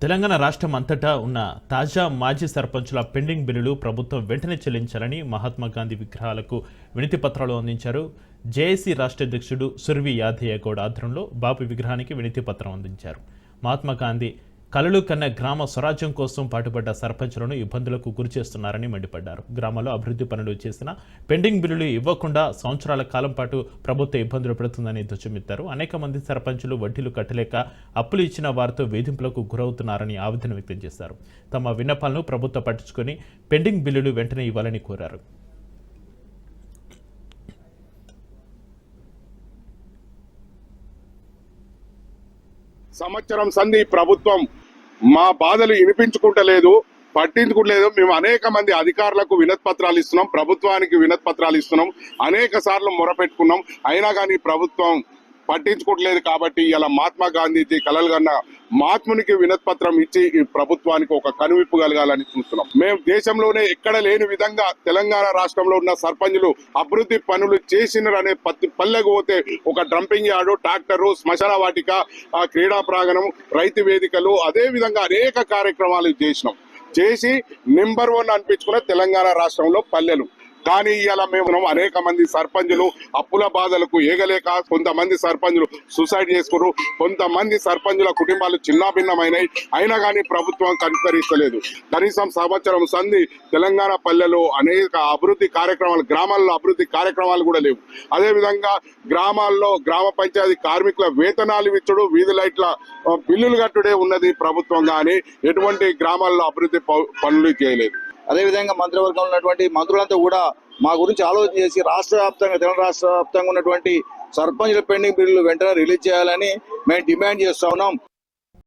తెలంగాణ రాష్ట్రం అంతటా ఉన్న తాజా మాజీ సర్పంచుల పెండింగ్ బిల్లులు ప్రభుత్వం వెంటనే చెల్లించాలని మహాత్మా గాంధీ విగ్రహాలకు వినతి పత్రాలు అందించారు. జేఏసీ రాష్ట్ర అధ్యక్షుడు సుర్వి యాదయ్య గౌడ్ ఆధ్వర్యంలో బాపు విగ్రహానికి వినతి పత్రం అందించారు. మహాత్మా గాంధీ కలలు కన్న గ్రామ స్వరాజ్యం కోసం పాటుపడ్డ సర్పంచులను ఇబ్బందులకు గురిచేస్తున్నారని మండిపడ్డారు. గ్రామాల్లో అభివృద్ధి పనులు చేసిన పెండింగ్ బిల్లులు ఇవ్వకుండా సంవత్సరాల కాలం పాటు ప్రభుత్వం ఇబ్బందులు పెడుతుందని ధ్వజమెత్తారు. అనేక మంది సర్పంచులు వడ్డీలు కట్టలేక అప్పులు ఇచ్చిన వారితో వేధింపులకు గురవుతున్నారని ఆవేదన వ్యక్తం చేశారు. తమ విన్నపాలను ప్రభుత్వం పట్టించుకొని పెండింగ్ బిల్లులు వెంటనే ఇవ్వాలని కోరారు. సంవత్సరం సంధి ప్రభుత్వం మా బాధలు వినిపించుకుంటలేదు, పట్టించుకుంటలేదు. మేము అనేక మంది అధికారులకు వినతి పత్రాలు ఇస్తున్నాం, ప్రభుత్వానికి వినతి పత్రాలు ఇస్తున్నాం, అనేక సార్లు మొరపెట్టుకున్నాం. అయినా కానీ ప్రభుత్వం పట్టించుకోవట్లేదు. కాబట్టి ఇలా మహాత్మా గాంధీజీ కలలు కన్న మహాత్మునికి వినతి పత్రం ఇచ్చి ఈ ప్రభుత్వానికి ఒక కనువిప్పు కలగాలని చూస్తున్నాం. మేము దేశంలోనే ఎక్కడ లేని విధంగా తెలంగాణ రాష్ట్రంలో ఉన్న సర్పంచులు అభివృద్ధి పనులు చేసినారనే పల్లెకు పోతే ఒక డంపింగ్ యార్డు, ట్రాక్టరు, శ్మశాన వాటిక, క్రీడా ప్రాంగణం, రైతు వేదికలు, అదే విధంగా అనేక కార్యక్రమాలు చేసి నెంబర్ 1 అనిపించుకున్న తెలంగాణ రాష్ట్రంలో పల్లెలు. కానీ ఇలా మేము అనేక మంది సర్పంచులు అప్పుల బాధలకు ఏగలేక కొంతమంది సర్పంచులు సూసైడ్ చేసుకున్నారు, కొంతమంది సర్పంచుల కుటుంబాలు చిన్నాభిన్నమైనాయి. అయినా కానీ ప్రభుత్వం కనికరిస్తలేదు. కనీసం సంవత్సరం సంధి తెలంగాణ పల్లెలో అనేక అభివృద్ధి కార్యక్రమాలు, గ్రామాల్లో అభివృద్ధి కార్యక్రమాలు కూడా లేవు. అదేవిధంగా గ్రామాల్లో గ్రామ పంచాయతీ కార్మికుల వేతనాలు ఇచ్చుడు, వీధి లైట్ల బిల్లులు కట్టుడే ఉన్నది ప్రభుత్వం. కానీ ఎటువంటి గ్రామాల్లో అభివృద్ధి పనులు చేయలేదు. అదేవిధంగా మంత్రివర్గంలో ఉన్నటువంటి మంత్రులంతా కూడా మా గురించి ఆలోచన చేసి తెలంగాణ రాష్ట్ర వ్యాప్తంగా ఉన్నటువంటి సర్పంచుల పెండింగ్ బిల్లులు వెంటనే రిలీజ్ చేయాలని మేము డిమాండ్ చేస్తా ఉన్నాం.